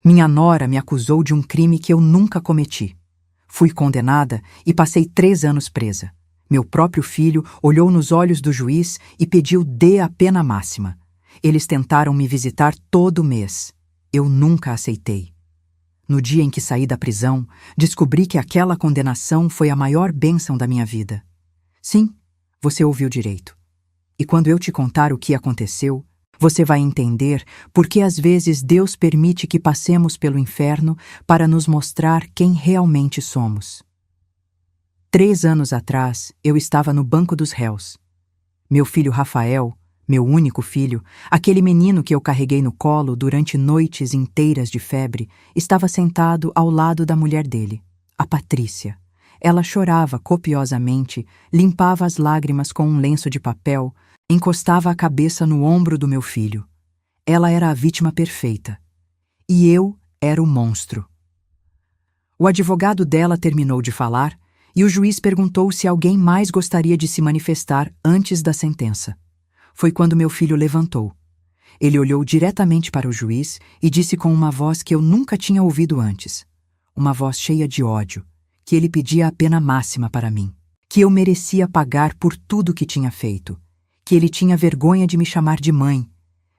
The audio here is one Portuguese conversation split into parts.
Minha nora me acusou de um crime que eu nunca cometi. Fui condenada e passei 3 anos presa. Meu próprio filho olhou nos olhos do juiz e pediu dê a pena máxima. Eles tentaram me visitar todo mês. Eu nunca aceitei. No dia em que saí da prisão, descobri que aquela condenação foi a maior bênção da minha vida. Sim, você ouviu direito. E quando eu te contar o que aconteceu, você vai entender por que às vezes Deus permite que passemos pelo inferno para nos mostrar quem realmente somos. 3 anos atrás, eu estava no banco dos réus. Meu filho Rafael, meu único filho, aquele menino que eu carreguei no colo durante noites inteiras de febre, estava sentado ao lado da mulher dele, a Patrícia. Ela chorava copiosamente, limpava as lágrimas com um lenço de papel, encostava a cabeça no ombro do meu filho. Ela era a vítima perfeita. E eu era o monstro. O advogado dela terminou de falar e o juiz perguntou se alguém mais gostaria de se manifestar antes da sentença. Foi quando meu filho levantou. Ele olhou diretamente para o juiz e disse com uma voz que eu nunca tinha ouvido antes, uma voz cheia de ódio, que ele pedia a pena máxima para mim, que eu merecia pagar por tudo que tinha feito, que ele tinha vergonha de me chamar de mãe.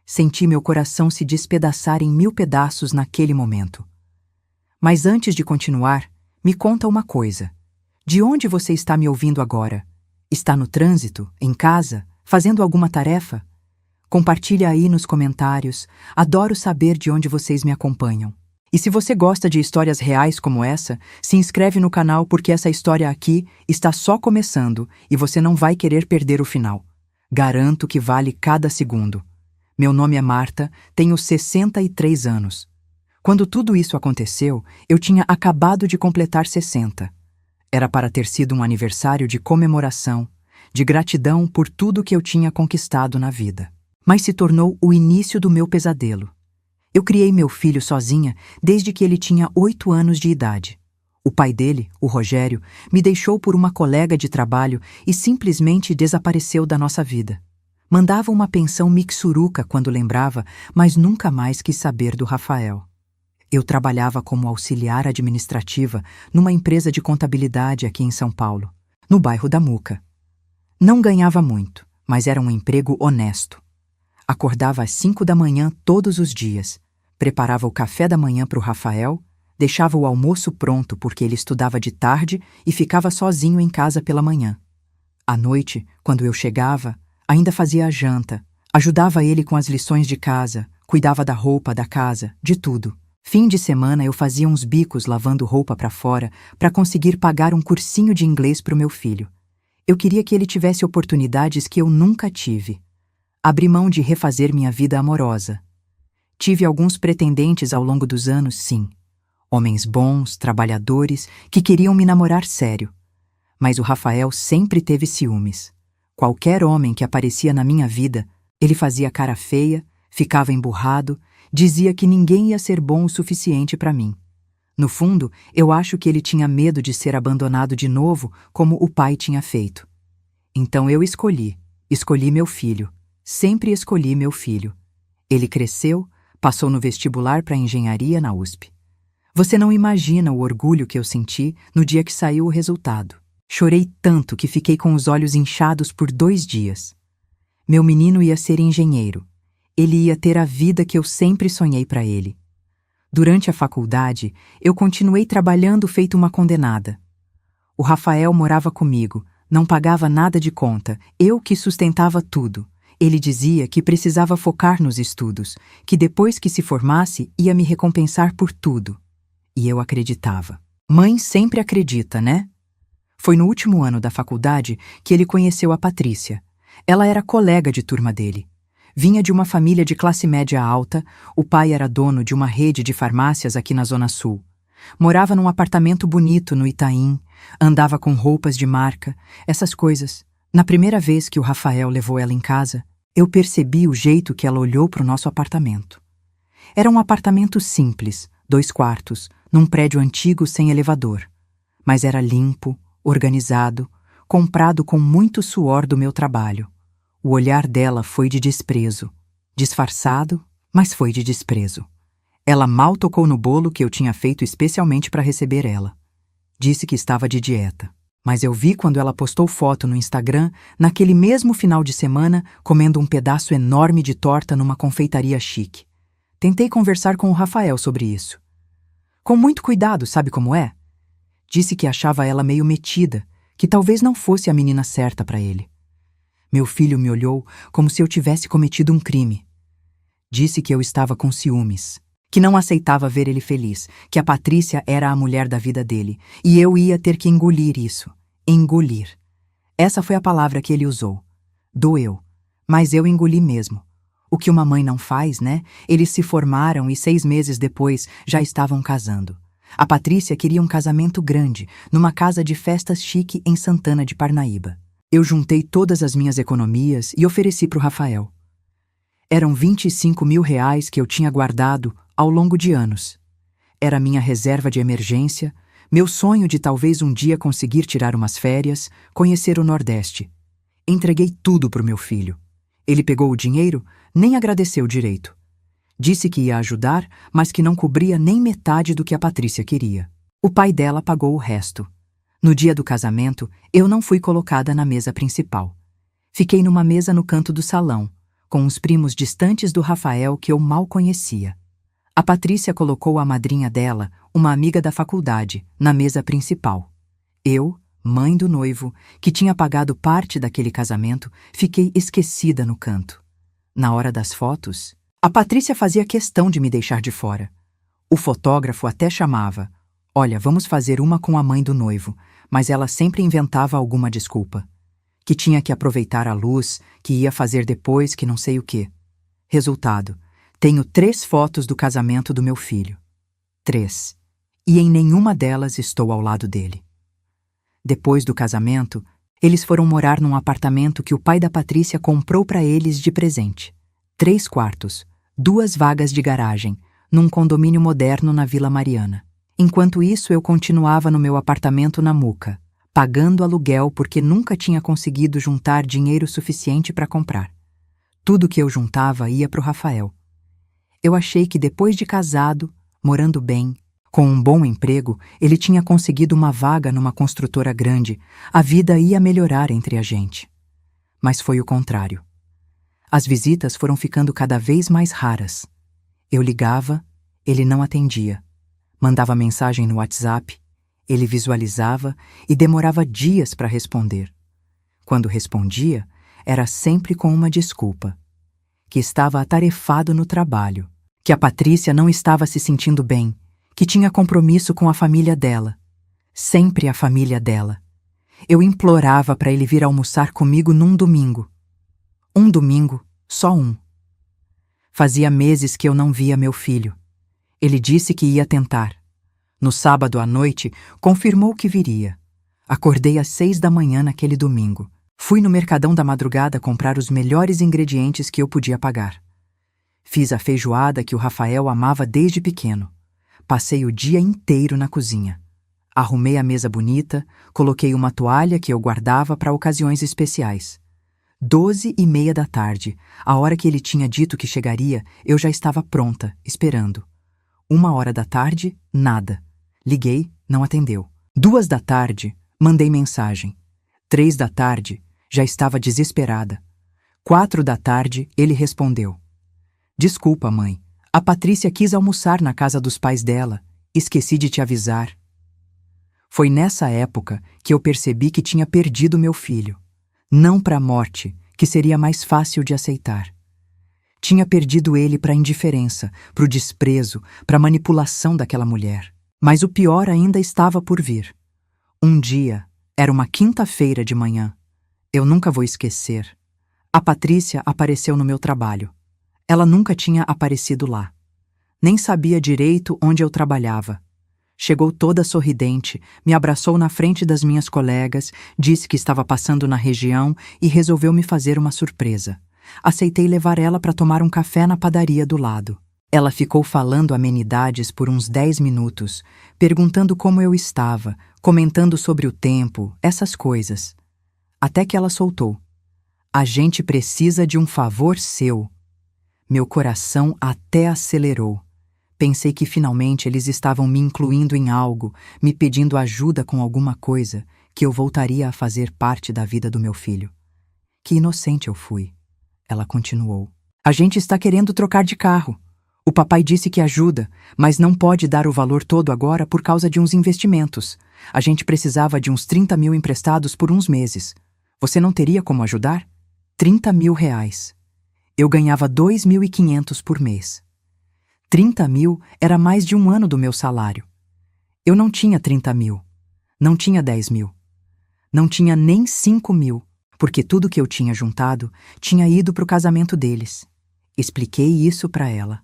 Senti meu coração se despedaçar em 1000 pedaços naquele momento. Mas antes de continuar, me conta uma coisa. De onde você está me ouvindo agora? Está no trânsito? Em casa? Fazendo alguma tarefa? Compartilha aí nos comentários. Adoro saber de onde vocês me acompanham. E se você gosta de histórias reais como essa, se inscreve no canal porque essa história aqui está só começando e você não vai querer perder o final. Garanto que vale cada segundo. Meu nome é Marta, tenho 63 anos. Quando tudo isso aconteceu, eu tinha acabado de completar 60. Era para ter sido um aniversário de comemoração, de gratidão por tudo que eu tinha conquistado na vida. Mas se tornou o início do meu pesadelo. Eu criei meu filho sozinha desde que ele tinha 8 anos de idade. O pai dele, o Rogério, me deixou por uma colega de trabalho e simplesmente desapareceu da nossa vida. Mandava uma pensão mixuruca quando lembrava, mas nunca mais quis saber do Rafael. Eu trabalhava como auxiliar administrativa numa empresa de contabilidade aqui em São Paulo, no bairro da Muca. Não ganhava muito, mas era um emprego honesto. Acordava às 5 da manhã todos os dias, preparava o café da manhã para o Rafael, deixava o almoço pronto porque ele estudava de tarde e ficava sozinho em casa pela manhã. À noite, quando eu chegava, ainda fazia a janta, ajudava ele com as lições de casa, cuidava da roupa, da casa, de tudo. Fim de semana eu fazia uns bicos lavando roupa para fora para conseguir pagar um cursinho de inglês para o meu filho. Eu queria que ele tivesse oportunidades que eu nunca tive. Abri mão de refazer minha vida amorosa. Tive alguns pretendentes ao longo dos anos, sim. Homens bons, trabalhadores, que queriam me namorar sério. Mas o Rafael sempre teve ciúmes. Qualquer homem que aparecia na minha vida, ele fazia cara feia, ficava emburrado, dizia que ninguém ia ser bom o suficiente para mim. No fundo, eu acho que ele tinha medo de ser abandonado de novo, como o pai tinha feito. Então eu escolhi meu filho. Sempre escolhi meu filho. Ele cresceu, passou no vestibular para engenharia na USP. Você não imagina o orgulho que eu senti no dia que saiu o resultado. Chorei tanto que fiquei com os olhos inchados por 2 dias. Meu menino ia ser engenheiro. Ele ia ter a vida que eu sempre sonhei para ele. Durante a faculdade, eu continuei trabalhando feito uma condenada. O Rafael morava comigo, não pagava nada de conta, eu que sustentava tudo. Ele dizia que precisava focar nos estudos, que depois que se formasse ia me recompensar por tudo. E eu acreditava. Mãe sempre acredita, né? Foi no último ano da faculdade que ele conheceu a Patrícia. Ela era colega de turma dele. Vinha de uma família de classe média alta, o pai era dono de uma rede de farmácias aqui na Zona Sul. Morava num apartamento bonito no Itaim, andava com roupas de marca, essas coisas. Na primeira vez que o Rafael levou ela em casa, eu percebi o jeito que ela olhou para o nosso apartamento. Era um apartamento simples, 2 quartos, num prédio antigo sem elevador. Mas era limpo, organizado, comprado com muito suor do meu trabalho. O olhar dela foi de desprezo. Disfarçado, mas foi de desprezo. Ela mal tocou no bolo que eu tinha feito especialmente para receber ela. Disse que estava de dieta. Mas eu vi quando ela postou foto no Instagram, naquele mesmo final de semana, comendo um pedaço enorme de torta numa confeitaria chique. Tentei conversar com o Rafael sobre isso. Com muito cuidado, sabe como é? Disse que achava ela meio metida, que talvez não fosse a menina certa para ele. Meu filho me olhou como se eu tivesse cometido um crime. Disse que eu estava com ciúmes, que não aceitava ver ele feliz, que a Patrícia era a mulher da vida dele, e eu ia ter que engolir isso. Engolir. Essa foi a palavra que ele usou. Doeu. Mas eu engoli mesmo. O que uma mãe não faz, né? Eles se formaram e 6 meses depois já estavam casando. A Patrícia queria um casamento grande, numa casa de festas chique em Santana de Parnaíba. Eu juntei todas as minhas economias e ofereci para o Rafael. Eram 25 mil reais que eu tinha guardado ao longo de anos. Era minha reserva de emergência, meu sonho de talvez um dia conseguir tirar umas férias, conhecer o Nordeste. Entreguei tudo para o meu filho. Ele pegou o dinheiro, nem agradeceu direito. Disse que ia ajudar, mas que não cobria nem metade do que a Patrícia queria. O pai dela pagou o resto. No dia do casamento, eu não fui colocada na mesa principal. Fiquei numa mesa no canto do salão, com uns primos distantes do Rafael que eu mal conhecia. A Patrícia colocou a madrinha dela, uma amiga da faculdade, na mesa principal. Eu, mãe do noivo, que tinha pagado parte daquele casamento, fiquei esquecida no canto. Na hora das fotos, a Patrícia fazia questão de me deixar de fora. O fotógrafo até chamava: "Olha, vamos fazer uma com a mãe do noivo", mas ela sempre inventava alguma desculpa. Que tinha que aproveitar a luz, que ia fazer depois que não sei o quê. Resultado: tenho 3 fotos do casamento do meu filho. 3. E em nenhuma delas estou ao lado dele. Depois do casamento, eles foram morar num apartamento que o pai da Patrícia comprou para eles de presente. 3 quartos, 2 vagas de garagem, num condomínio moderno na Vila Mariana. Enquanto isso, eu continuava no meu apartamento na Muca, pagando aluguel porque nunca tinha conseguido juntar dinheiro suficiente para comprar. Tudo que eu juntava ia para o Rafael. Eu achei que depois de casado, morando bem, com um bom emprego, ele tinha conseguido uma vaga numa construtora grande, a vida ia melhorar entre a gente. Mas foi o contrário. As visitas foram ficando cada vez mais raras. Eu ligava, ele não atendia. Mandava mensagem no WhatsApp, ele visualizava e demorava dias para responder. Quando respondia, era sempre com uma desculpa. Que estava atarefado no trabalho, que a Patrícia não estava se sentindo bem, que tinha compromisso com a família dela. Sempre a família dela. Eu implorava para ele vir almoçar comigo num domingo. Um domingo, só um. Fazia meses que eu não via meu filho. Ele disse que ia tentar. No sábado à noite, confirmou que viria. Acordei às 6 da manhã naquele domingo. Fui no Mercadão da Madrugada comprar os melhores ingredientes que eu podia pagar. Fiz a feijoada que o Rafael amava desde pequeno. Passei o dia inteiro na cozinha. Arrumei a mesa bonita, coloquei uma toalha que eu guardava para ocasiões especiais. 12h30 da tarde, a hora que ele tinha dito que chegaria, eu já estava pronta, esperando. 1h da tarde, nada. Liguei, não atendeu. 2 da tarde, mandei mensagem. 3 da tarde, já estava desesperada. 4 da tarde, ele respondeu: "Desculpa, mãe. A Patrícia quis almoçar na casa dos pais dela. Esqueci de te avisar." Foi nessa época que eu percebi que tinha perdido meu filho. Não para a morte, que seria mais fácil de aceitar. Tinha perdido ele para a indiferença, para o desprezo, para a manipulação daquela mulher. Mas o pior ainda estava por vir. Um dia, era uma quinta-feira de manhã. Eu nunca vou esquecer. A Patrícia apareceu no meu trabalho. Ela nunca tinha aparecido lá. Nem sabia direito onde eu trabalhava. Chegou toda sorridente, me abraçou na frente das minhas colegas, disse que estava passando na região e resolveu me fazer uma surpresa. Aceitei levar ela para tomar um café na padaria do lado. Ela ficou falando amenidades por uns 10 minutos, perguntando como eu estava, comentando sobre o tempo, essas coisas. Até que ela soltou: "A gente precisa de um favor seu." Meu coração até acelerou. Pensei que finalmente eles estavam me incluindo em algo, me pedindo ajuda com alguma coisa, que eu voltaria a fazer parte da vida do meu filho. Que inocente eu fui. Ela continuou. A gente está querendo trocar de carro. O papai disse que ajuda, mas não pode dar o valor todo agora por causa de uns investimentos. A gente precisava de uns 30 mil emprestados por uns meses. Você não teria como ajudar? 30 mil reais. Eu ganhava 2.500 por mês. 30 mil era mais de um ano do meu salário. Eu não tinha 30 mil. Não tinha 10 mil. Não tinha nem 5 mil, porque tudo que eu tinha juntado tinha ido para o casamento deles. Expliquei isso para ela.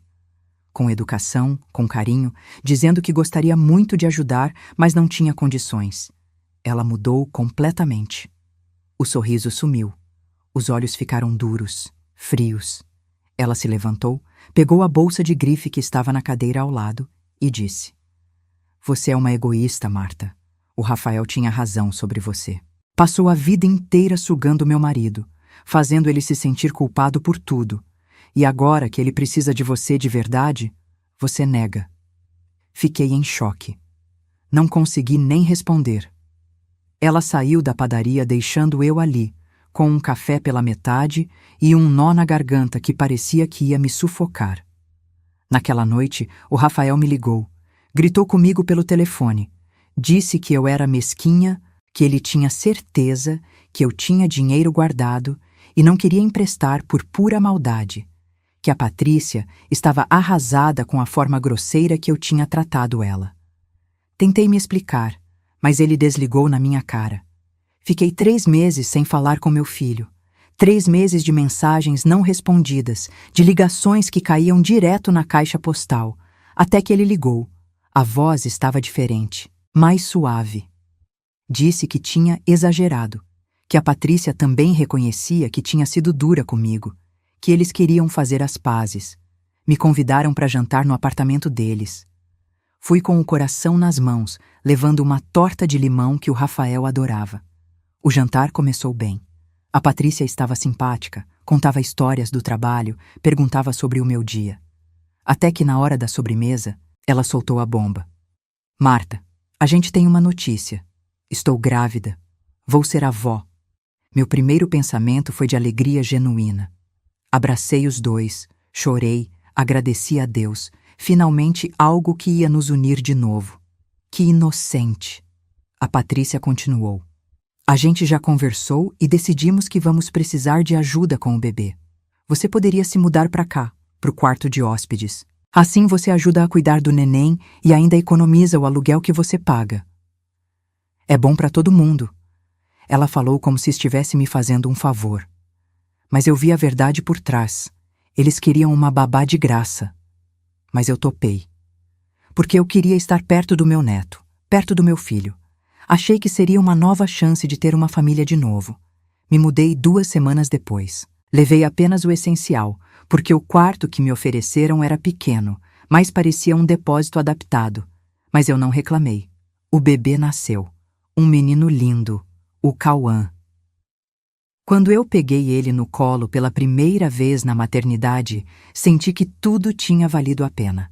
Com educação, com carinho, dizendo que gostaria muito de ajudar, mas não tinha condições. Ela mudou completamente. O sorriso sumiu. Os olhos ficaram duros, frios. Ela se levantou, pegou a bolsa de grife que estava na cadeira ao lado e disse: Você é uma egoísta, Marta. O Rafael tinha razão sobre você. Passou a vida inteira sugando meu marido, fazendo ele se sentir culpado por tudo. E agora que ele precisa de você de verdade, você nega. Fiquei em choque. Não consegui nem responder. Ela saiu da padaria deixando eu ali, com um café pela metade e um nó na garganta que parecia que ia me sufocar. Naquela noite, o Rafael me ligou, gritou comigo pelo telefone, disse que eu era mesquinha, que ele tinha certeza que eu tinha dinheiro guardado e não queria emprestar por pura maldade, que a Patrícia estava arrasada com a forma grosseira que eu tinha tratado ela. Tentei me explicar, mas ele desligou na minha cara. Fiquei 3 meses sem falar com meu filho. 3 meses de mensagens não respondidas, de ligações que caíam direto na caixa postal, até que ele ligou. A voz estava diferente, mais suave. Disse que tinha exagerado, que a Patrícia também reconhecia que tinha sido dura comigo, que eles queriam fazer as pazes. Me convidaram para jantar no apartamento deles. Fui com o coração nas mãos, levando uma torta de limão que o Rafael adorava. O jantar começou bem. A Patrícia estava simpática, contava histórias do trabalho, perguntava sobre o meu dia. Até que na hora da sobremesa, ela soltou a bomba. Marta, a gente tem uma notícia. Estou grávida. Vou ser avó. Meu primeiro pensamento foi de alegria genuína. Abracei os dois, chorei, agradeci a Deus. Finalmente algo que ia nos unir de novo. Que inocente. A Patrícia continuou. A gente já conversou e decidimos que vamos precisar de ajuda com o bebê. Você poderia se mudar para cá, pro quarto de hóspedes. Assim você ajuda a cuidar do neném e ainda economiza o aluguel que você paga. É bom para todo mundo. Ela falou como se estivesse me fazendo um favor. Mas eu vi a verdade por trás. Eles queriam uma babá de graça. Mas eu topei. Porque eu queria estar perto do meu neto, perto do meu filho. Achei que seria uma nova chance de ter uma família de novo. Me mudei 2 semanas depois. Levei apenas o essencial, porque o quarto que me ofereceram era pequeno, mas parecia um depósito adaptado. Mas eu não reclamei. O bebê nasceu. Um menino lindo, o Cauã. Quando eu peguei ele no colo pela primeira vez na maternidade, senti que tudo tinha valido a pena.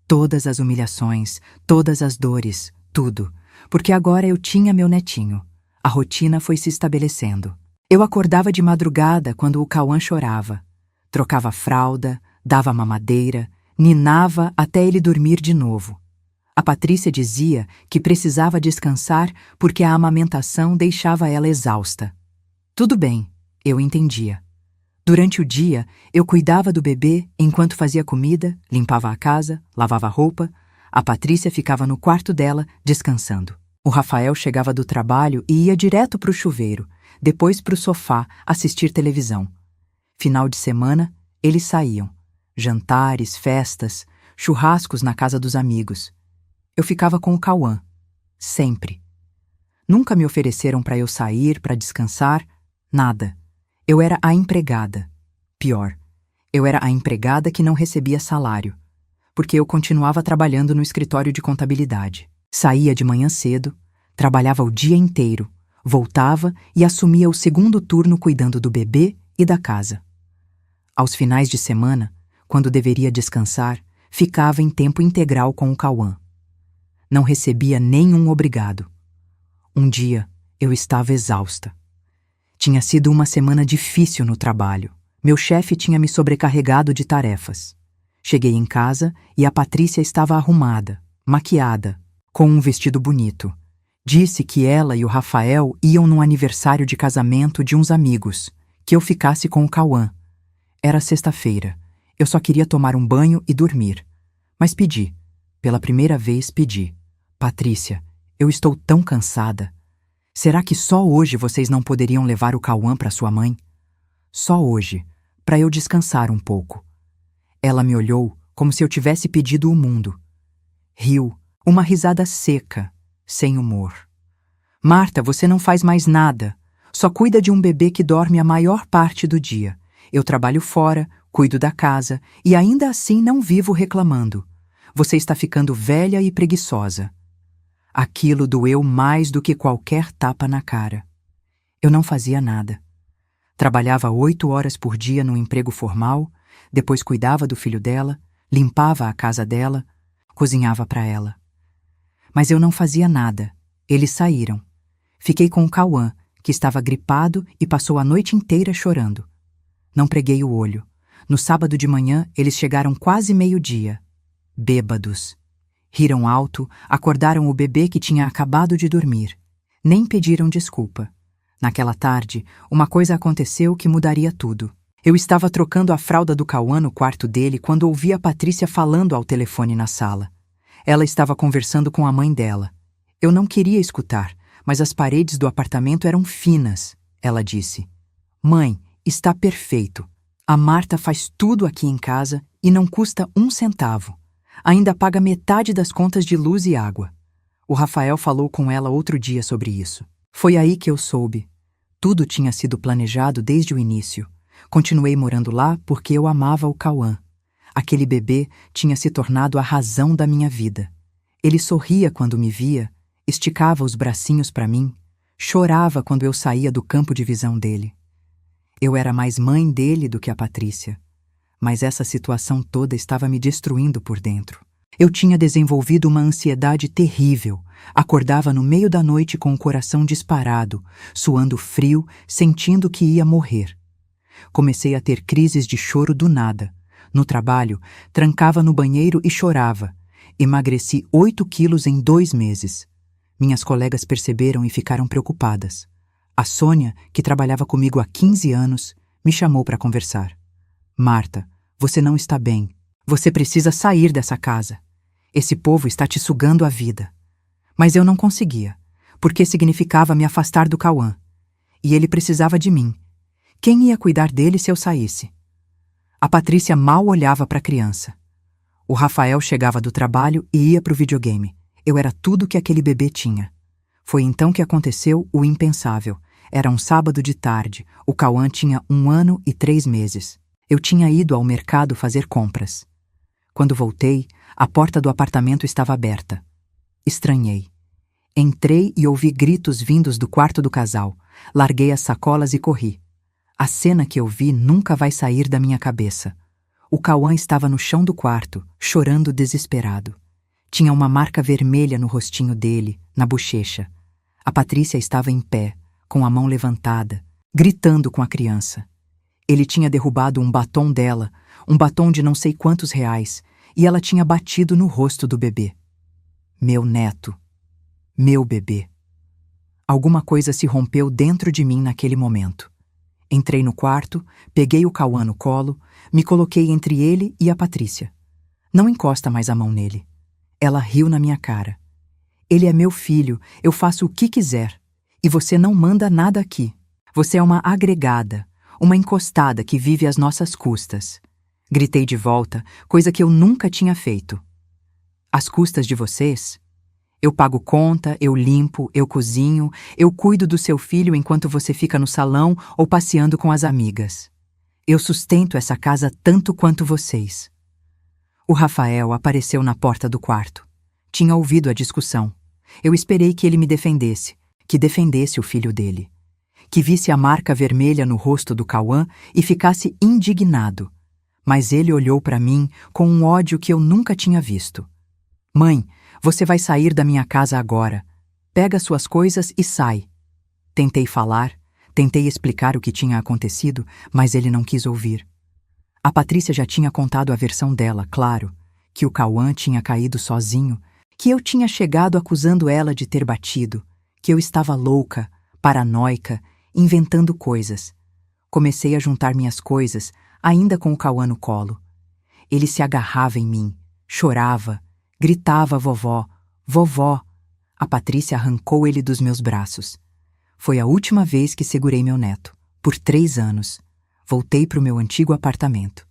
Todas as humilhações, todas as dores, tudo. Porque agora eu tinha meu netinho. A rotina foi se estabelecendo. Eu acordava de madrugada quando o Cauã chorava. Trocava fralda, dava mamadeira, ninava até ele dormir de novo. A Patrícia dizia que precisava descansar porque a amamentação deixava ela exausta. Tudo bem, eu entendia. Durante o dia, eu cuidava do bebê enquanto fazia comida, limpava a casa, lavava roupa. A Patrícia ficava no quarto dela, descansando. O Rafael chegava do trabalho e ia direto para o chuveiro, depois para o sofá, assistir televisão. Final de semana, eles saíam. Jantares, festas, churrascos na casa dos amigos. Eu ficava com o Cauã. Sempre. Nunca me ofereceram para eu sair, para descansar, nada. Eu era a empregada. Pior, eu era a empregada que não recebia salário, porque eu continuava trabalhando no escritório de contabilidade. Saía de manhã cedo, trabalhava o dia inteiro, voltava e assumia o segundo turno cuidando do bebê e da casa. Aos finais de semana, quando deveria descansar, ficava em tempo integral com o Cauã. Não recebia nenhum obrigado. Um dia, eu estava exausta. Tinha sido uma semana difícil no trabalho. Meu chefe tinha me sobrecarregado de tarefas. Cheguei em casa e a Patrícia estava arrumada, maquiada, com um vestido bonito. Disse que ela e o Rafael iam num aniversário de casamento de uns amigos, que eu ficasse com o Cauã. Era sexta-feira. Eu só queria tomar um banho e dormir. Mas pedi. Pela primeira vez pedi. Patrícia, eu estou tão cansada. Será que só hoje vocês não poderiam levar o Cauã para sua mãe? Só hoje, para eu descansar um pouco. Ela me olhou como se eu tivesse pedido o mundo. Riu, uma risada seca, sem humor. Marta, você não faz mais nada. Só cuida de um bebê que dorme a maior parte do dia. Eu trabalho fora, cuido da casa e ainda assim não vivo reclamando. Você está ficando velha e preguiçosa. Aquilo doeu mais do que qualquer tapa na cara. Eu não fazia nada. Trabalhava 8 horas por dia num emprego formal, depois cuidava do filho dela, limpava a casa dela, cozinhava para ela. Mas eu não fazia nada. Eles saíram. Fiquei com o Cauã, que estava gripado e passou a noite inteira chorando. Não preguei o olho. No sábado de manhã, eles chegaram quase meio-dia. Bêbados. Riram alto, acordaram o bebê que tinha acabado de dormir. Nem pediram desculpa. Naquela tarde, uma coisa aconteceu que mudaria tudo. Eu estava trocando a fralda do Cauã no quarto dele quando ouvi a Patrícia falando ao telefone na sala. Ela estava conversando com a mãe dela. Eu não queria escutar, mas as paredes do apartamento eram finas. Ela disse: "Mãe, está perfeito. A Marta faz tudo aqui em casa e não custa 1 centavo. Ainda paga metade das contas de luz e água." O Rafael falou com ela outro dia sobre isso. Foi aí que eu soube. Tudo tinha sido planejado desde o início. Continuei morando lá porque eu amava o Cauã. Aquele bebê tinha se tornado a razão da minha vida. Ele sorria quando me via, esticava os bracinhos para mim, chorava quando eu saía do campo de visão dele. Eu era mais mãe dele do que a Patrícia. Mas essa situação toda estava me destruindo por dentro. Eu tinha desenvolvido uma ansiedade terrível. Acordava no meio da noite com o coração disparado, suando frio, sentindo que ia morrer. Comecei a ter crises de choro do nada. No trabalho, trancava no banheiro e chorava. Emagreci 8 quilos em 2 meses. Minhas colegas perceberam e ficaram preocupadas. A Sônia, que trabalhava comigo há 15 anos, me chamou para conversar. "Marta, você não está bem. Você precisa sair dessa casa. Esse povo está te sugando a vida." Mas eu não conseguia, porque significava me afastar do Cauã. E ele precisava de mim. Quem ia cuidar dele se eu saísse? A Patrícia mal olhava para a criança. O Rafael chegava do trabalho e ia para o videogame. Eu era tudo que aquele bebê tinha. Foi então que aconteceu o impensável. Era um sábado de tarde. O Cauã tinha 1 ano e 3 meses. Eu tinha ido ao mercado fazer compras. Quando voltei, a porta do apartamento estava aberta. Estranhei. Entrei e ouvi gritos vindos do quarto do casal. Larguei as sacolas e corri. A cena que eu vi nunca vai sair da minha cabeça. O Cauã estava no chão do quarto, chorando desesperado. Tinha uma marca vermelha no rostinho dele, na bochecha. A Patrícia estava em pé, com a mão levantada, gritando com a criança. Ele tinha derrubado um batom dela, um batom de não sei quantos reais, e ela tinha batido no rosto do bebê. Meu neto. Meu bebê. Alguma coisa se rompeu dentro de mim naquele momento. Entrei no quarto, peguei o Cauã no colo, me coloquei entre ele e a Patrícia. "Não encosta mais a mão nele." Ela riu na minha cara. "Ele é meu filho, eu faço o que quiser. E você não manda nada aqui. Você é uma agregada, uma encostada que vive às nossas custas." Gritei de volta, coisa que eu nunca tinha feito. "Às custas de vocês? Eu pago conta, eu limpo, eu cozinho, eu cuido do seu filho enquanto você fica no salão ou passeando com as amigas. Eu sustento essa casa tanto quanto vocês." O Rafael apareceu na porta do quarto. Tinha ouvido a discussão. Eu esperei que ele me defendesse, que defendesse o filho dele. Que visse a marca vermelha no rosto do Cauã e ficasse indignado. Mas ele olhou para mim com um ódio que eu nunca tinha visto. Mãe, você vai sair da minha casa agora. Pega suas coisas e sai. Tentei falar, tentei explicar o que tinha acontecido, mas ele não quis ouvir. A Patrícia já tinha contado a versão dela, claro, que o Cauã tinha caído sozinho, que eu tinha chegado acusando ela de ter batido, que eu estava louca, paranoica, inventando coisas. Comecei a juntar minhas coisas, ainda com o Cauã no colo. Ele se agarrava em mim, chorava, gritava vovó, vovó. A Patrícia arrancou ele dos meus braços. Foi a última vez que segurei meu neto, por 3 anos. Voltei para o meu antigo apartamento.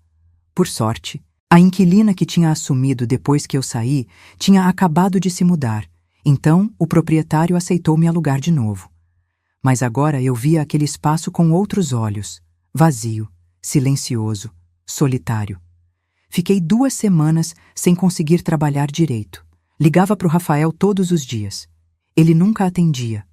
Por sorte, a inquilina que tinha assumido depois que eu saí tinha acabado de se mudar, então o proprietário aceitou me alugar de novo. Mas agora eu via aquele espaço com outros olhos, vazio, silencioso, solitário. Fiquei 2 semanas sem conseguir trabalhar direito. Ligava para o Rafael todos os dias. Ele nunca atendia.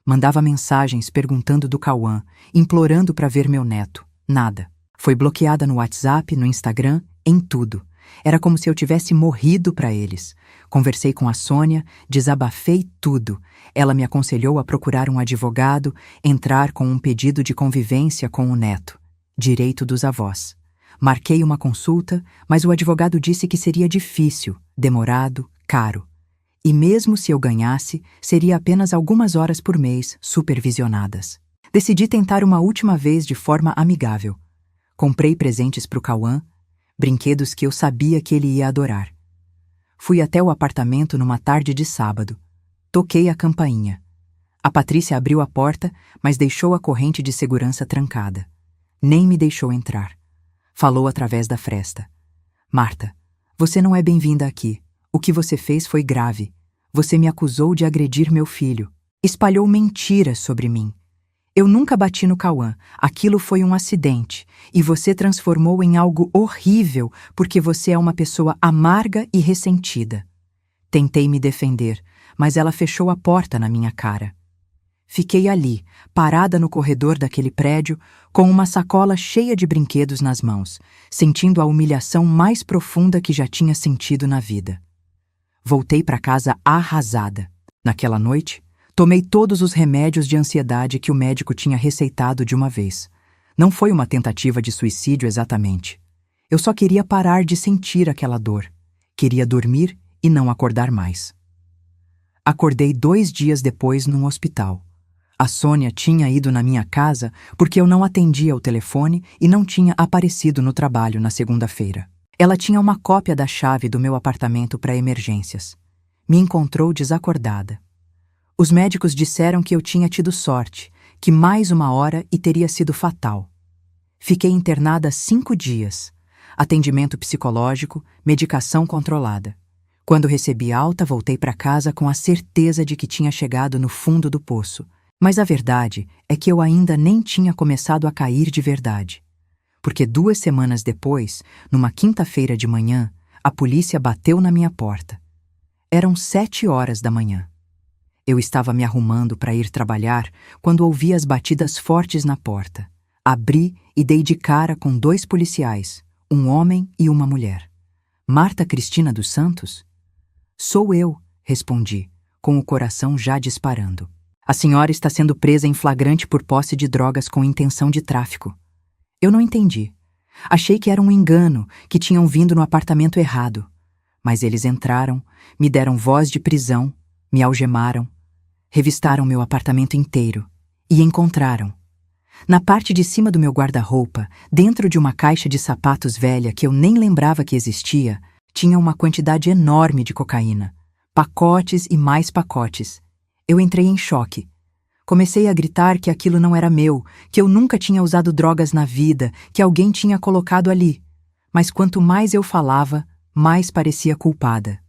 Mandava mensagens perguntando do Cauã, implorando para ver meu neto. Nada. Foi bloqueada no WhatsApp, no Instagram, em tudo. Era como se eu tivesse morrido para eles. Conversei com a Sônia, desabafei tudo. Ela me aconselhou a procurar um advogado, entrar com um pedido de convivência com o neto. Direito dos avós. Marquei uma consulta, mas o advogado disse que seria difícil, demorado, caro. E mesmo se eu ganhasse, seria apenas algumas horas por mês, supervisionadas. Decidi tentar uma última vez de forma amigável. Comprei presentes para o Cauã, brinquedos que eu sabia que ele ia adorar. Fui até o apartamento numa tarde de sábado. Toquei a campainha. A Patrícia abriu a porta, mas deixou a corrente de segurança trancada. Nem me deixou entrar. Falou através da fresta. Marta, você não é bem-vinda aqui. O que você fez foi grave. Você me acusou de agredir meu filho. Espalhou mentiras sobre mim. Eu nunca bati no Cauã. Aquilo foi um acidente. E você transformou em algo horrível porque você é uma pessoa amarga e ressentida. Tentei me defender, mas ela fechou a porta na minha cara. Fiquei ali, parada no corredor daquele prédio, com uma sacola cheia de brinquedos nas mãos, sentindo a humilhação mais profunda que já tinha sentido na vida. Voltei para casa arrasada. Naquela noite, tomei todos os remédios de ansiedade que o médico tinha receitado de uma vez. Não foi uma tentativa de suicídio exatamente. Eu só queria parar de sentir aquela dor. Queria dormir e não acordar mais. Acordei 2 dias depois num hospital. A Sônia tinha ido na minha casa porque eu não atendia o telefone e não tinha aparecido no trabalho na segunda-feira. Ela tinha uma cópia da chave do meu apartamento para emergências. Me encontrou desacordada. Os médicos disseram que eu tinha tido sorte, que mais 1 hora e teria sido fatal. Fiquei internada 5 dias. Atendimento psicológico, medicação controlada. Quando recebi alta, voltei para casa com a certeza de que tinha chegado no fundo do poço. Mas a verdade é que eu ainda nem tinha começado a cair de verdade. Porque 2 semanas depois, numa quinta-feira de manhã, a polícia bateu na minha porta. Eram 7 horas da manhã. Eu estava me arrumando para ir trabalhar quando ouvi as batidas fortes na porta. Abri e dei de cara com 2 policiais, um homem e uma mulher. Marta Cristina dos Santos? Sou eu, respondi, com o coração já disparando. A senhora está sendo presa em flagrante por posse de drogas com intenção de tráfico. Eu não entendi. Achei que era um engano, que tinham vindo no apartamento errado. Mas eles entraram, me deram voz de prisão, me algemaram, revistaram meu apartamento inteiro e encontraram. Na parte de cima do meu guarda-roupa, dentro de uma caixa de sapatos velha que eu nem lembrava que existia, tinha uma quantidade enorme de cocaína. Pacotes e mais pacotes. Eu entrei em choque. Comecei a gritar que aquilo não era meu, que eu nunca tinha usado drogas na vida, que alguém tinha colocado ali. Mas quanto mais eu falava, mais parecia culpada.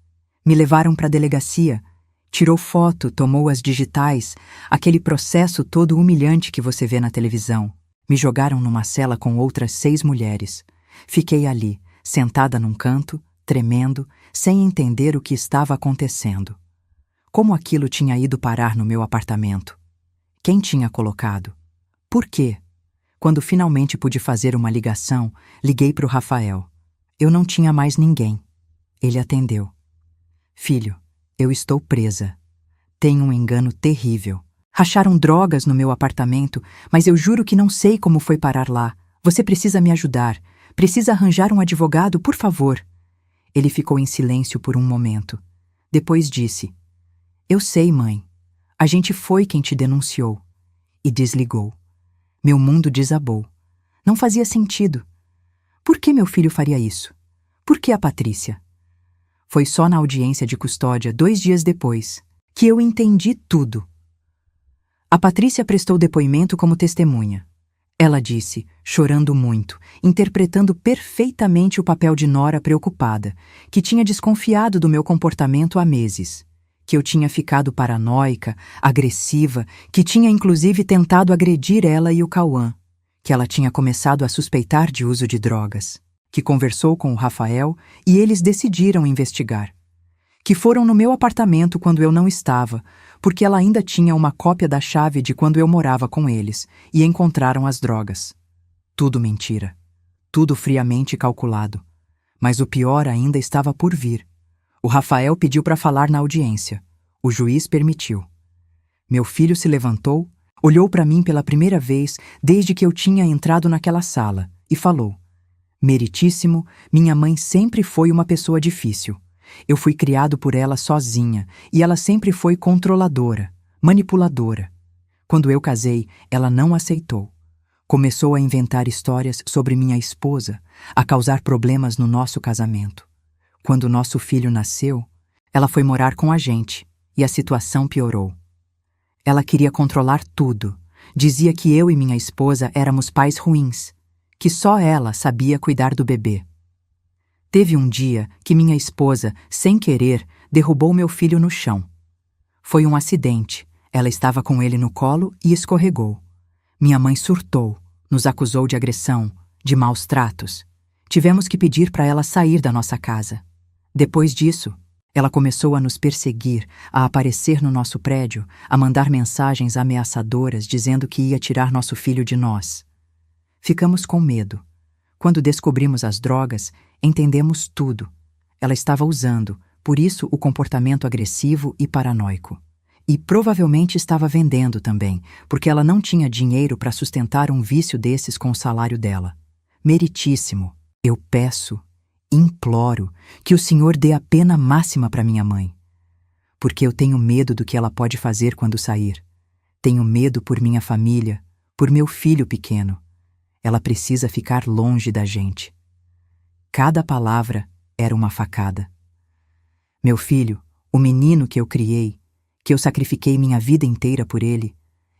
Me levaram para a delegacia. Tirou foto, tomou as digitais, aquele processo todo humilhante que você vê na televisão. Me jogaram numa cela com outras 6 mulheres. Fiquei ali, sentada num canto, tremendo, sem entender o que estava acontecendo. Como aquilo tinha ido parar no meu apartamento? Quem tinha colocado? Por quê? Quando finalmente pude fazer uma ligação, liguei para o Rafael. Eu não tinha mais ninguém. Ele atendeu. Filho, eu estou presa. Tenho um engano terrível. Racharam drogas no meu apartamento, mas eu juro que não sei como foi parar lá. Você precisa me ajudar. Precisa arranjar um advogado, por favor. Ele ficou em silêncio por um momento. Depois disse: Eu sei, mãe. A gente foi quem te denunciou. E desligou. Meu mundo desabou. Não fazia sentido. Por que meu filho faria isso? Por que a Patrícia? Foi só na audiência de custódia, 2 dias depois, que eu entendi tudo. A Patrícia prestou depoimento como testemunha. Ela disse, chorando muito, interpretando perfeitamente o papel de nora preocupada, que tinha desconfiado do meu comportamento há meses, que eu tinha ficado paranoica, agressiva, que tinha inclusive tentado agredir ela e o Cauã, que ela tinha começado a suspeitar de uso de drogas, que conversou com o Rafael e eles decidiram investigar, que foram no meu apartamento quando eu não estava, porque ela ainda tinha uma cópia da chave de quando eu morava com eles, e encontraram as drogas. Tudo mentira. Tudo friamente calculado. Mas o pior ainda estava por vir. O Rafael pediu para falar na audiência. O juiz permitiu. Meu filho se levantou, olhou para mim pela primeira vez desde que eu tinha entrado naquela sala, e falou: Meritíssimo, minha mãe sempre foi uma pessoa difícil. Eu fui criado por ela sozinha e ela sempre foi controladora, manipuladora. Quando eu casei, ela não aceitou. Começou a inventar histórias sobre minha esposa, a causar problemas no nosso casamento. Quando nosso filho nasceu, ela foi morar com a gente e a situação piorou. Ela queria controlar tudo. Dizia que eu e minha esposa éramos pais ruins, que só ela sabia cuidar do bebê. Teve um dia que minha esposa, sem querer, derrubou meu filho no chão. Foi um acidente. Ela estava com ele no colo e escorregou. Minha mãe surtou, nos acusou de agressão, de maus tratos. Tivemos que pedir para ela sair da nossa casa. Depois disso, ela começou a nos perseguir, a aparecer no nosso prédio, a mandar mensagens ameaçadoras dizendo que ia tirar nosso filho de nós. Ficamos com medo. Quando descobrimos as drogas, entendemos tudo. Ela estava usando, por isso o comportamento agressivo e paranoico. E provavelmente estava vendendo também, porque ela não tinha dinheiro para sustentar um vício desses com o salário dela. Meritíssimo, eu peço, imploro, que o Senhor dê a pena máxima para minha mãe. Porque eu tenho medo do que ela pode fazer quando sair. Tenho medo por minha família, por meu filho pequeno. Ela precisa ficar longe da gente. Cada palavra era uma facada. Meu filho, o menino que eu criei, que eu sacrifiquei minha vida inteira por ele,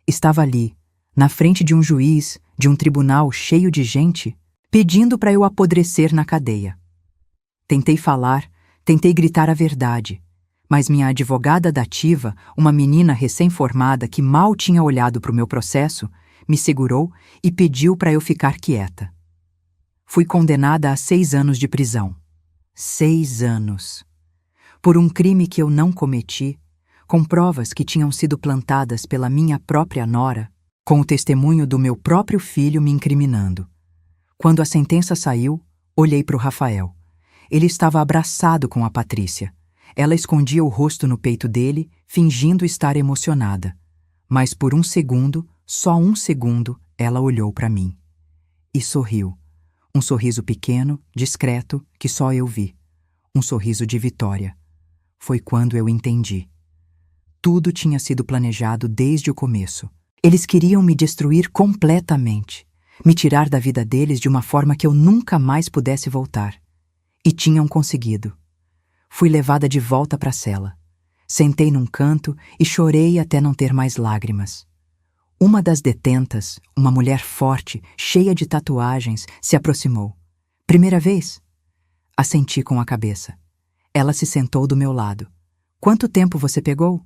estava ali, na frente de um juiz, de um tribunal cheio de gente, pedindo para eu apodrecer na cadeia. Tentei falar, tentei gritar a verdade, mas minha advogada dativa, uma menina recém-formada que mal tinha olhado para o meu processo, me segurou e pediu para eu ficar quieta. Fui condenada a 6 anos de prisão. 6 anos. Por um crime que eu não cometi, com provas que tinham sido plantadas pela minha própria nora, com o testemunho do meu próprio filho me incriminando. Quando a sentença saiu, olhei para o Rafael. Ele estava abraçado com a Patrícia. Ela escondia o rosto no peito dele, fingindo estar emocionada. Mas por um segundo, só um segundo, ela olhou para mim. E sorriu. Um sorriso pequeno, discreto, que só eu vi. Um sorriso de vitória. Foi quando eu entendi. Tudo tinha sido planejado desde o começo. Eles queriam me destruir completamente, me tirar da vida deles de uma forma que eu nunca mais pudesse voltar. E tinham conseguido. Fui levada de volta para a cela. Sentei num canto e chorei até não ter mais lágrimas. Uma das detentas, uma mulher forte, cheia de tatuagens, se aproximou. Primeira vez? Assenti com a cabeça. Ela se sentou do meu lado. Quanto tempo você pegou?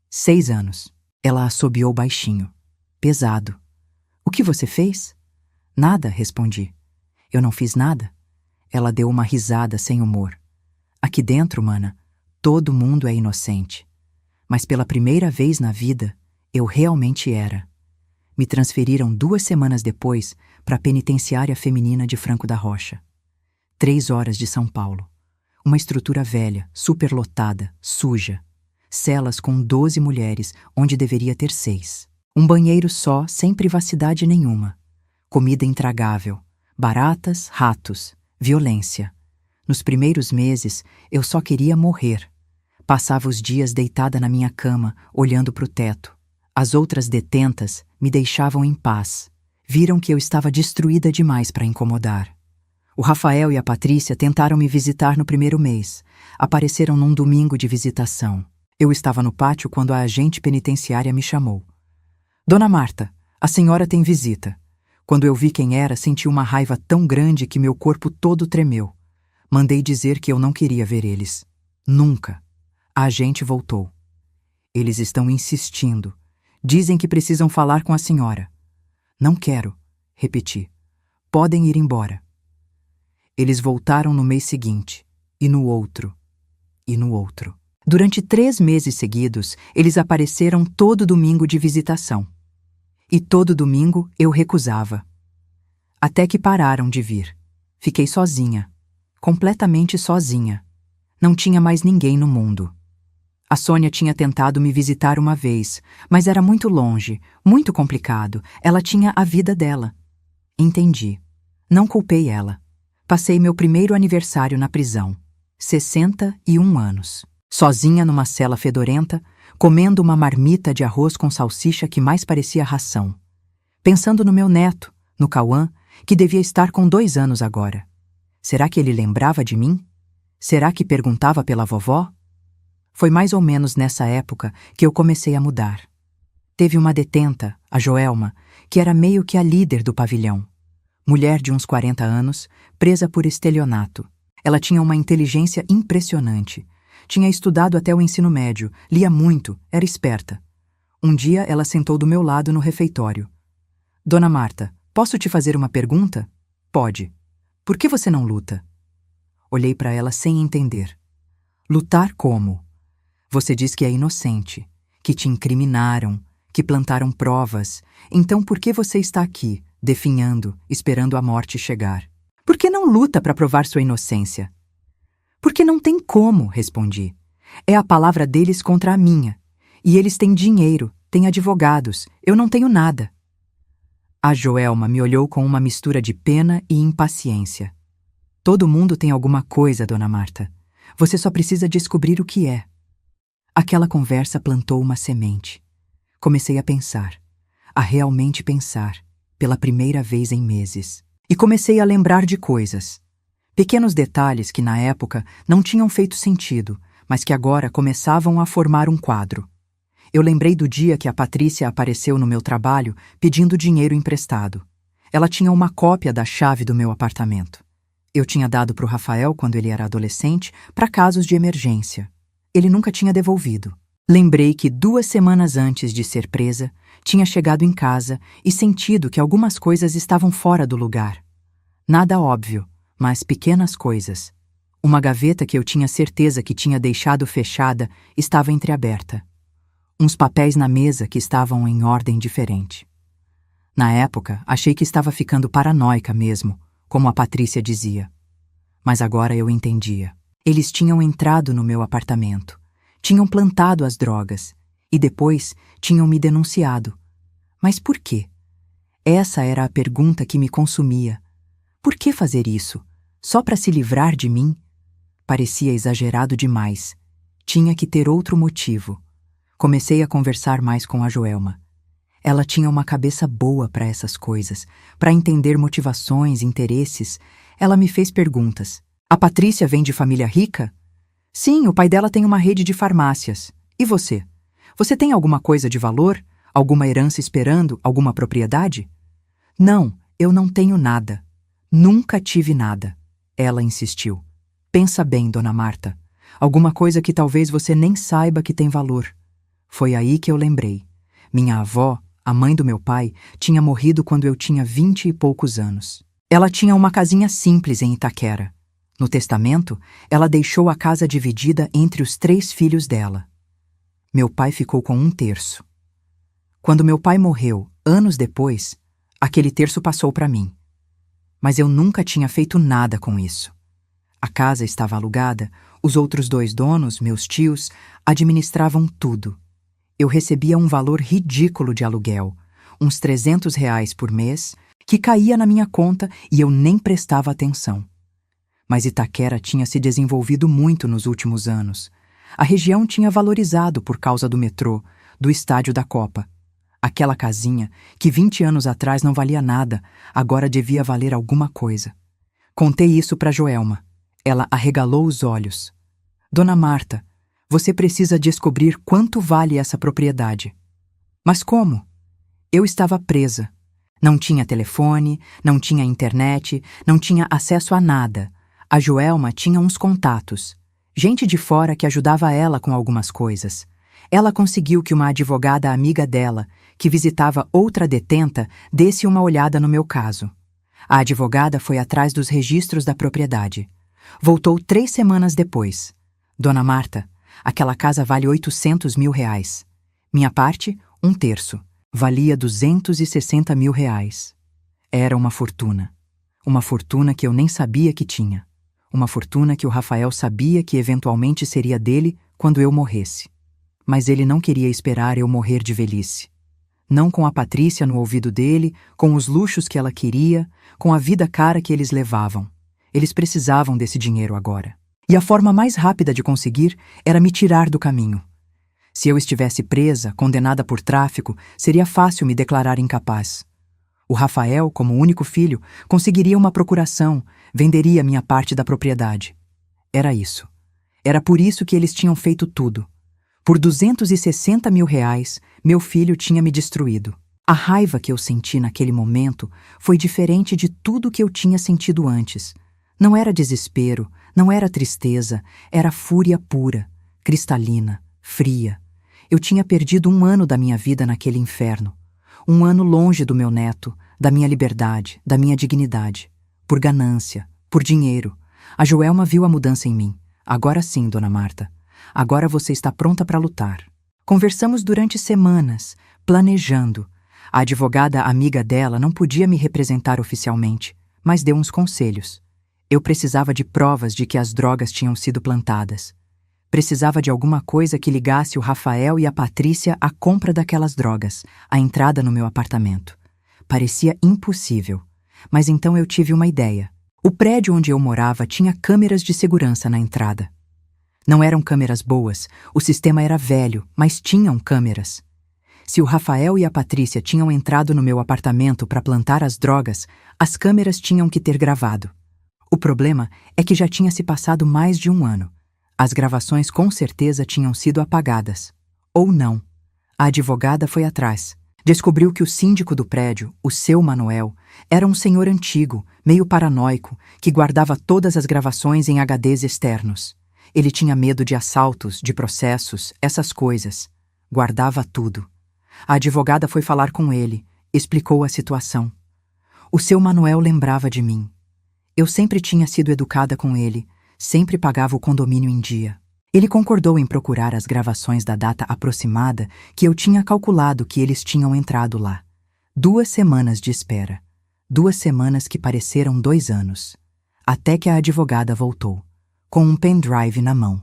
6 anos. Ela assobiou baixinho. Pesado. O que você fez? Nada, respondi. Eu não fiz nada. Ela deu uma risada sem humor. Aqui dentro, mana, todo mundo é inocente. Mas pela primeira vez na vida, eu realmente era. Me transferiram 2 semanas depois para a penitenciária feminina de Franco da Rocha. 3 horas de São Paulo. Uma estrutura velha, superlotada, suja. Celas com 12 mulheres, onde deveria ter 6. Um banheiro só, sem privacidade nenhuma. Comida intragável. Baratas, ratos, violência. Nos primeiros meses, eu só queria morrer. Passava os dias deitada na minha cama, olhando para o teto. As outras detentas me deixavam em paz. Viram que eu estava destruída demais para incomodar. O Rafael e a Patrícia tentaram me visitar no primeiro mês. Apareceram num domingo de visitação. Eu estava no pátio quando a agente penitenciária me chamou. Dona Marta, a senhora tem visita. Quando eu vi quem era, senti uma raiva tão grande que meu corpo todo tremeu. Mandei dizer que eu não queria ver eles. Nunca. A agente voltou. Eles estão insistindo. Dizem que precisam falar com a senhora. Não quero, repeti. Podem ir embora. Eles voltaram no mês seguinte, e no outro, e no outro. Durante 3 meses seguidos, eles apareceram todo domingo de visitação. E todo domingo eu recusava. Até que pararam de vir. Fiquei sozinha, completamente sozinha. Não tinha mais ninguém no mundo. A Sônia tinha tentado me visitar uma vez, mas era muito longe, muito complicado. Ela tinha a vida dela. Entendi. Não culpei ela. Passei meu primeiro aniversário na prisão. 61 anos. Sozinha numa cela fedorenta, comendo uma marmita de arroz com salsicha que mais parecia ração. Pensando no meu neto, no Cauã, que devia estar com 2 anos agora. Será que ele lembrava de mim? Será que perguntava pela vovó? Foi mais ou menos nessa época que eu comecei a mudar. Teve uma detenta, a Joelma, que era meio que a líder do pavilhão. Mulher de uns 40 anos, presa por estelionato. Ela tinha uma inteligência impressionante. Tinha estudado até o ensino médio, lia muito, era esperta. Um dia ela sentou do meu lado no refeitório. Dona Marta, posso te fazer uma pergunta? Pode. Por que você não luta? Olhei para ela sem entender. Lutar como? Você diz que é inocente, que te incriminaram, que plantaram provas. Então por que você está aqui, definhando, esperando a morte chegar? Por que não luta para provar sua inocência? Porque não tem como, respondi. É a palavra deles contra a minha. E eles têm dinheiro, têm advogados. Eu não tenho nada. A Joelma me olhou com uma mistura de pena e impaciência. Todo mundo tem alguma coisa, Dona Marta. Você só precisa descobrir o que é. Aquela conversa plantou uma semente. Comecei a pensar, a realmente pensar, pela primeira vez em meses. E comecei a lembrar de coisas. Pequenos detalhes que na época não tinham feito sentido, mas que agora começavam a formar um quadro. Eu lembrei do dia que a Patrícia apareceu no meu trabalho pedindo dinheiro emprestado. Ela tinha uma cópia da chave do meu apartamento. Eu tinha dado para o Rafael quando ele era adolescente para casos de emergência. Ele nunca tinha devolvido. Lembrei que 2 semanas antes de ser presa, tinha chegado em casa e sentido que algumas coisas estavam fora do lugar. Nada óbvio, mas pequenas coisas. Uma gaveta que eu tinha certeza que tinha deixado fechada estava entreaberta. Uns papéis na mesa que estavam em ordem diferente. Na época, achei que estava ficando paranoica mesmo, como a Patrícia dizia. Mas agora eu entendia. Eles tinham entrado no meu apartamento, tinham plantado as drogas e depois tinham me denunciado. Mas por quê? Essa era a pergunta que me consumia. Por que fazer isso? Só para se livrar de mim? Parecia exagerado demais. Tinha que ter outro motivo. Comecei a conversar mais com a Joelma. Ela tinha uma cabeça boa para essas coisas, para entender motivações, interesses. Ela me fez perguntas. A Patrícia vem de família rica? Sim, o pai dela tem uma rede de farmácias. E você? Você tem alguma coisa de valor? Alguma herança esperando? Alguma propriedade? Não, eu não tenho nada. Nunca tive nada. Ela insistiu. Pensa bem, Dona Marta. Alguma coisa que talvez você nem saiba que tem valor. Foi aí que eu lembrei. Minha avó, a mãe do meu pai, tinha morrido quando eu tinha 20 e poucos anos. Ela tinha uma casinha simples em Itaquera. No testamento, ela deixou a casa dividida entre os 3 filhos dela. Meu pai ficou com 1/3. Quando meu pai morreu, Anos depois, aquele terço passou para mim. Mas eu nunca tinha feito nada com isso. A casa estava alugada, os outros 2 donos, meus tios, administravam tudo. Eu recebia um valor ridículo de aluguel, uns R$ 300 por mês, que caía na minha conta e eu nem prestava atenção. Mas Itaquera tinha se desenvolvido muito nos últimos anos. A região tinha valorizado por causa do metrô, do estádio da Copa. Aquela casinha, que 20 anos atrás não valia nada, agora devia valer alguma coisa. Contei isso para Joelma. Ela arregalou os olhos. Dona Marta, você precisa descobrir quanto vale essa propriedade. Mas como? Eu estava presa. Não tinha telefone, não tinha internet, não tinha acesso a nada. A Joelma tinha uns contatos. Gente de fora que ajudava ela com algumas coisas. Ela conseguiu que uma advogada amiga dela, que visitava outra detenta, desse uma olhada no meu caso. A advogada foi atrás dos registros da propriedade. Voltou 3 semanas depois. Dona Marta, aquela casa vale R$ 800 mil. Minha parte, 1/3. Valia R$ 260 mil. Era uma fortuna. Uma fortuna que eu nem sabia que tinha. Uma fortuna que o Rafael sabia que eventualmente seria dele quando eu morresse. Mas ele não queria esperar eu morrer de velhice. Não com a Patrícia no ouvido dele, com os luxos que ela queria, com a vida cara que eles levavam. Eles precisavam desse dinheiro agora. E a forma mais rápida de conseguir era me tirar do caminho. Se eu estivesse presa, condenada por tráfico, seria fácil me declarar incapaz. O Rafael, como único filho, conseguiria uma procuração, venderia minha parte da propriedade. Era isso. Era por isso que eles tinham feito tudo. Por R$ 260 mil, meu filho tinha me destruído. A raiva que eu senti naquele momento foi diferente de tudo que eu tinha sentido antes. Não era desespero, não era tristeza, era fúria pura, cristalina, fria. Eu tinha perdido 1 ano da minha vida naquele inferno. 1 ano longe do meu neto, da minha liberdade, da minha dignidade. Por ganância, por dinheiro. A Joelma viu a mudança em mim. Agora sim, Dona Marta. Agora você está pronta para lutar. Conversamos durante semanas, planejando. A advogada amiga dela não podia me representar oficialmente, mas deu uns conselhos. Eu precisava de provas de que as drogas tinham sido plantadas. Precisava de alguma coisa que ligasse o Rafael e a Patrícia à compra daquelas drogas, à entrada no meu apartamento. Parecia impossível, mas então eu tive uma ideia. O prédio onde eu morava tinha câmeras de segurança na entrada. Não eram câmeras boas, o sistema era velho, mas tinham câmeras. Se o Rafael e a Patrícia tinham entrado no meu apartamento para plantar as drogas, as câmeras tinham que ter gravado. O problema é que já tinha se passado mais de 1 ano. As gravações com certeza tinham sido apagadas. Ou não. A advogada foi atrás. Descobriu que o síndico do prédio, o seu Manuel, era um senhor antigo, meio paranoico, que guardava todas as gravações em HDs externos. Ele tinha medo de assaltos, de processos, essas coisas. Guardava tudo. A advogada foi falar com ele, explicou a situação. O seu Manuel lembrava de mim. Eu sempre tinha sido educada com ele, sempre pagava o condomínio em dia. Ele concordou em procurar as gravações da data aproximada que eu tinha calculado que eles tinham entrado lá. 2 semanas de espera. 2 semanas que pareceram 2 anos. Até que a advogada voltou, com um pendrive na mão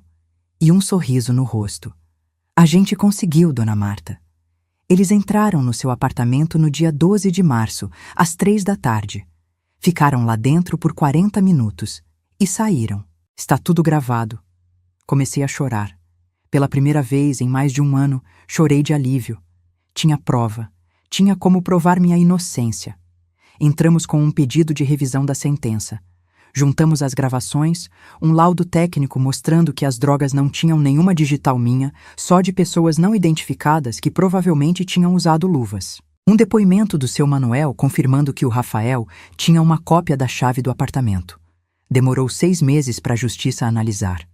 e um sorriso no rosto. A gente conseguiu, Dona Marta. Eles entraram no seu apartamento no dia 12 de março, às 3 da tarde. Ficaram lá dentro por 40 minutos e saíram. Está tudo gravado. Comecei a chorar. Pela primeira vez em mais de 1 ano, chorei de alívio. Tinha prova. Tinha como provar minha inocência. Entramos com um pedido de revisão da sentença. Juntamos as gravações, um laudo técnico mostrando que as drogas não tinham nenhuma digital minha, só de pessoas não identificadas que provavelmente tinham usado luvas. Um depoimento do seu Manuel confirmando que o Rafael tinha uma cópia da chave do apartamento. Demorou 6 meses para a justiça analisar.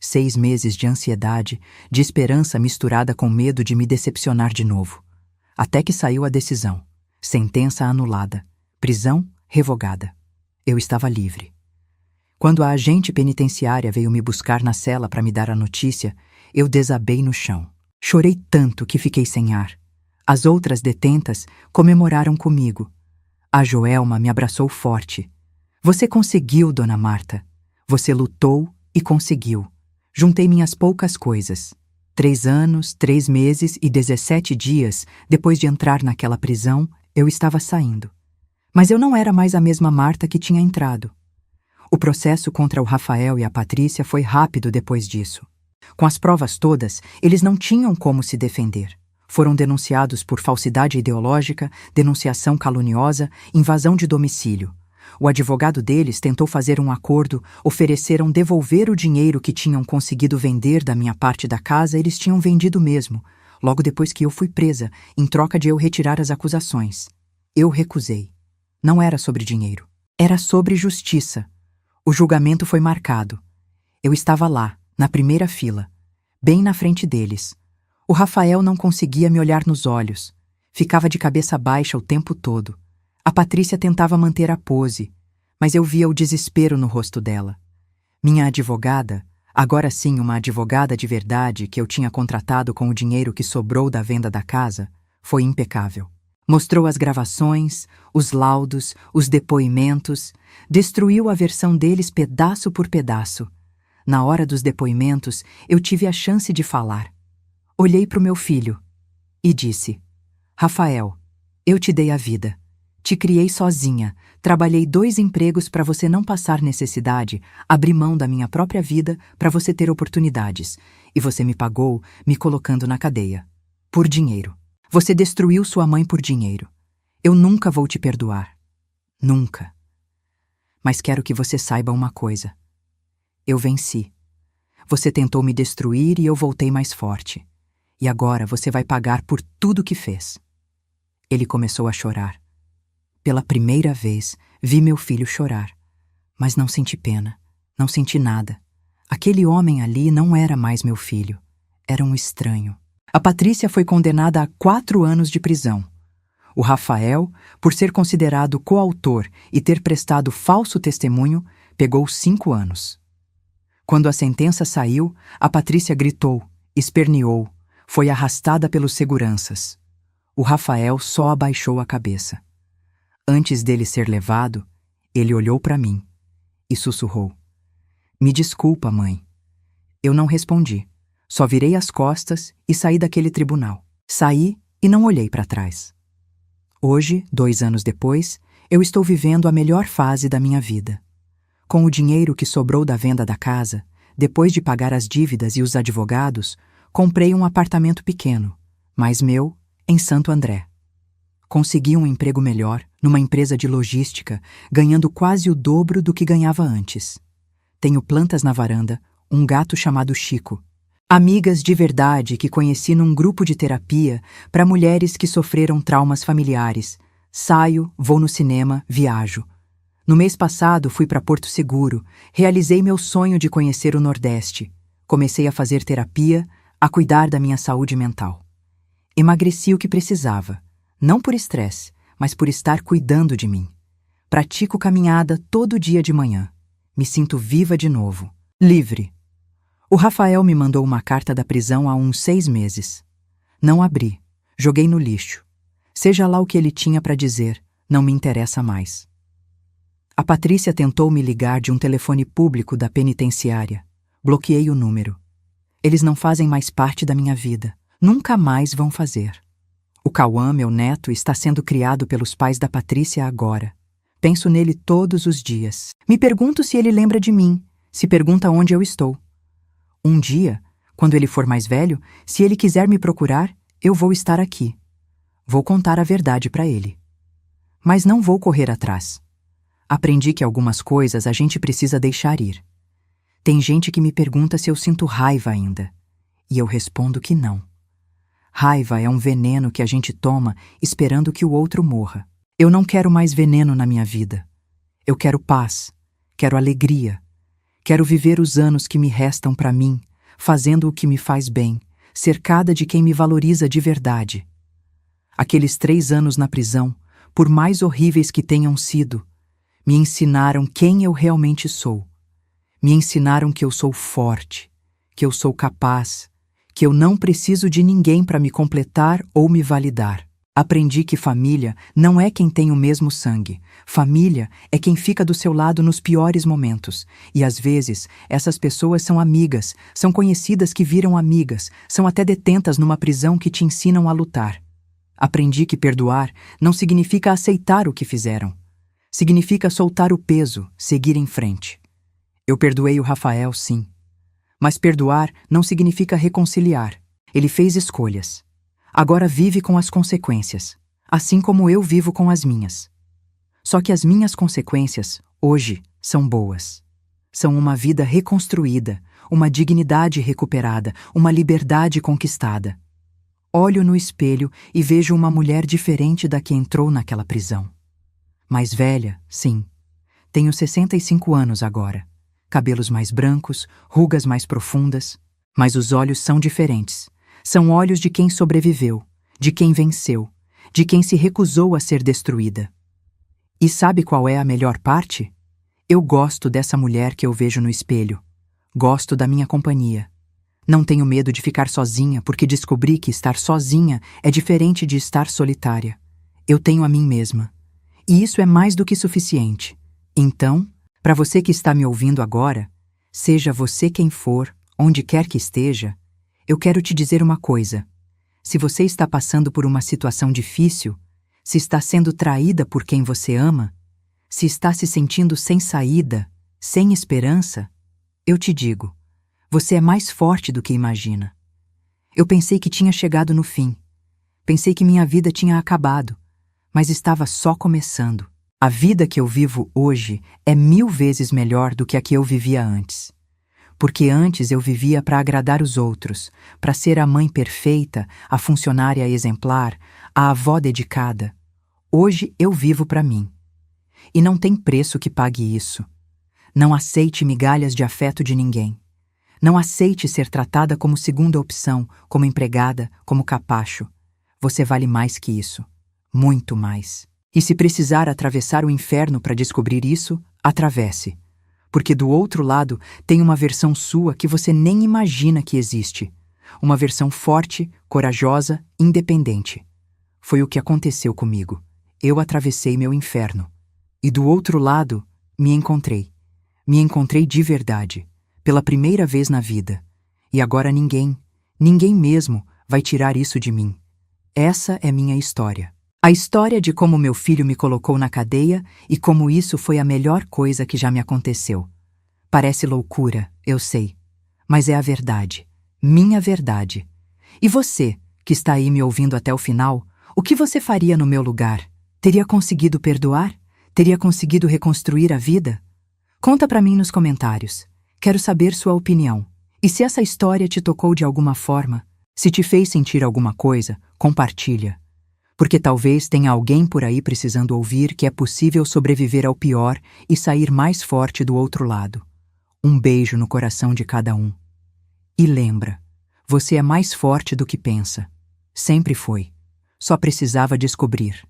6 meses de ansiedade, de esperança misturada com medo de me decepcionar de novo. Até que saiu a decisão. Sentença anulada. Prisão revogada. Eu estava livre. Quando a agente penitenciária veio me buscar na cela para me dar a notícia, eu desabei no chão. Chorei tanto que fiquei sem ar. As outras detentas comemoraram comigo. A Joelma me abraçou forte. Você conseguiu, Dona Marta. Você lutou e conseguiu. Juntei minhas poucas coisas. 3 anos, 3 meses e 17 dias depois de entrar naquela prisão, eu estava saindo. Mas eu não era mais a mesma Marta que tinha entrado. O processo contra o Rafael e a Patrícia foi rápido depois disso. Com as provas todas, eles não tinham como se defender. Foram denunciados por falsidade ideológica, denunciação caluniosa, invasão de domicílio. O advogado deles tentou fazer um acordo, ofereceram devolver o dinheiro que tinham conseguido vender da minha parte da casa, eles tinham vendido mesmo, logo depois que eu fui presa, em troca de eu retirar as acusações. Eu recusei. Não era sobre dinheiro. Era sobre justiça. O julgamento foi marcado. Eu estava lá, na primeira fila, bem na frente deles. O Rafael não conseguia me olhar nos olhos. Ficava de cabeça baixa o tempo todo. A Patrícia tentava manter a pose, mas eu via o desespero no rosto dela. Minha advogada, agora sim uma advogada de verdade que eu tinha contratado com o dinheiro que sobrou da venda da casa, foi impecável. Mostrou as gravações, os laudos, os depoimentos, destruiu a versão deles pedaço por pedaço. Na hora dos depoimentos, eu tive a chance de falar. Olhei para o meu filho e disse: Rafael, eu te dei a vida. Te criei sozinha, trabalhei 2 empregos para você não passar necessidade, abri mão da minha própria vida para você ter oportunidades. E você me pagou me colocando na cadeia. Por dinheiro. Você destruiu sua mãe por dinheiro. Eu nunca vou te perdoar. Nunca. Mas quero que você saiba uma coisa. Eu venci. Você tentou me destruir e eu voltei mais forte. E agora você vai pagar por tudo que fez. Ele começou a chorar. Pela primeira vez, vi meu filho chorar. Mas não senti pena, não senti nada. Aquele homem ali não era mais meu filho. Era um estranho. A Patrícia foi condenada a 4 anos de prisão. O Rafael, por ser considerado coautor e ter prestado falso testemunho, pegou 5 anos. Quando a sentença saiu, a Patrícia gritou, esperneou, foi arrastada pelos seguranças. O Rafael só abaixou a cabeça. Antes dele ser levado, ele olhou para mim e sussurrou: Me desculpa, mãe. Eu não respondi, só virei as costas e saí daquele tribunal. Saí e não olhei para trás. Hoje, 2 anos depois, eu estou vivendo a melhor fase da minha vida. Com o dinheiro que sobrou da venda da casa, depois de pagar as dívidas e os advogados, comprei um apartamento pequeno, mas meu, em Santo André. Consegui um emprego melhor, numa empresa de logística, ganhando quase o dobro do que ganhava antes. Tenho plantas na varanda, um gato chamado Chico. Amigas de verdade que conheci num grupo de terapia para mulheres que sofreram traumas familiares. Saio, vou no cinema, viajo. No mês passado fui para Porto Seguro, realizei meu sonho de conhecer o Nordeste. Comecei a fazer terapia, a cuidar da minha saúde mental. Emagreci o que precisava. Não por estresse, mas por estar cuidando de mim. Pratico caminhada todo dia de manhã. Me sinto viva de novo. Livre. O Rafael me mandou uma carta da prisão há uns 6 meses. Não abri. Joguei no lixo. Seja lá o que ele tinha para dizer, não me interessa mais. A Patrícia tentou me ligar de um telefone público da penitenciária. Bloqueei o número. Eles não fazem mais parte da minha vida. Nunca mais vão fazer. O Cauã, meu neto, está sendo criado pelos pais da Patrícia agora. Penso nele todos os dias. Me pergunto se ele lembra de mim, se pergunta onde eu estou. Um dia, quando ele for mais velho, se ele quiser me procurar, eu vou estar aqui. Vou contar a verdade para ele. Mas não vou correr atrás. Aprendi que algumas coisas a gente precisa deixar ir. Tem gente que me pergunta se eu sinto raiva ainda. E eu respondo que não. Raiva é um veneno que a gente toma esperando que o outro morra. Eu não quero mais veneno na minha vida. Eu quero paz, quero alegria. Quero viver os anos que me restam para mim, fazendo o que me faz bem, cercada de quem me valoriza de verdade. Aqueles 3 anos na prisão, por mais horríveis que tenham sido, me ensinaram quem eu realmente sou. Me ensinaram que eu sou forte, que eu sou capaz, que eu não preciso de ninguém para me completar ou me validar. Aprendi que família não é quem tem o mesmo sangue. Família é quem fica do seu lado nos piores momentos. E às vezes, essas pessoas são amigas, são conhecidas que viram amigas, são até detentas numa prisão que te ensinam a lutar. Aprendi que perdoar não significa aceitar o que fizeram. Significa soltar o peso, seguir em frente. Eu perdoei o Rafael, sim. Mas perdoar não significa reconciliar. Ele fez escolhas. Agora vive com as consequências, assim como eu vivo com as minhas. Só que as minhas consequências, hoje, são boas. São uma vida reconstruída, uma dignidade recuperada, uma liberdade conquistada. Olho no espelho e vejo uma mulher diferente da que entrou naquela prisão. Mais velha, sim. Tenho 65 anos agora. Cabelos mais brancos, rugas mais profundas, mas os olhos são diferentes. São olhos de quem sobreviveu, de quem venceu, de quem se recusou a ser destruída. E sabe qual é a melhor parte? Eu gosto dessa mulher que eu vejo no espelho. Gosto da minha companhia. Não tenho medo de ficar sozinha porque descobri que estar sozinha é diferente de estar solitária. Eu tenho a mim mesma. E isso é mais do que suficiente. Então, para você que está me ouvindo agora, seja você quem for, onde quer que esteja, eu quero te dizer uma coisa. Se você está passando por uma situação difícil, se está sendo traída por quem você ama, se está se sentindo sem saída, sem esperança, eu te digo, você é mais forte do que imagina. Eu pensei que tinha chegado no fim. Pensei que minha vida tinha acabado, mas estava só começando. A vida que eu vivo hoje é 1000 vezes melhor do que a que eu vivia antes. Porque antes eu vivia para agradar os outros, para ser a mãe perfeita, a funcionária exemplar, a avó dedicada. Hoje eu vivo para mim. E não tem preço que pague isso. Não aceite migalhas de afeto de ninguém. Não aceite ser tratada como segunda opção, como empregada, como capacho. Você vale mais que isso. Muito mais. E se precisar atravessar o inferno para descobrir isso, atravesse. Porque do outro lado tem uma versão sua que você nem imagina que existe. Uma versão forte, corajosa, independente. Foi o que aconteceu comigo. Eu atravessei meu inferno. E do outro lado, me encontrei. Me encontrei de verdade, pela primeira vez na vida. E agora ninguém mesmo, vai tirar isso de mim. Essa é minha história. A história de como meu filho me colocou na cadeia e como isso foi a melhor coisa que já me aconteceu. Parece loucura, eu sei, mas é a verdade, minha verdade. E você, que está aí me ouvindo até o final, o que você faria no meu lugar? Teria conseguido perdoar? Teria conseguido reconstruir a vida? Conta pra mim nos comentários. Quero saber sua opinião. E se essa história te tocou de alguma forma, se te fez sentir alguma coisa, compartilha. Porque talvez tenha alguém por aí precisando ouvir que é possível sobreviver ao pior e sair mais forte do outro lado. Um beijo no coração de cada um. E lembra, você é mais forte do que pensa. Sempre foi. Só precisava descobrir.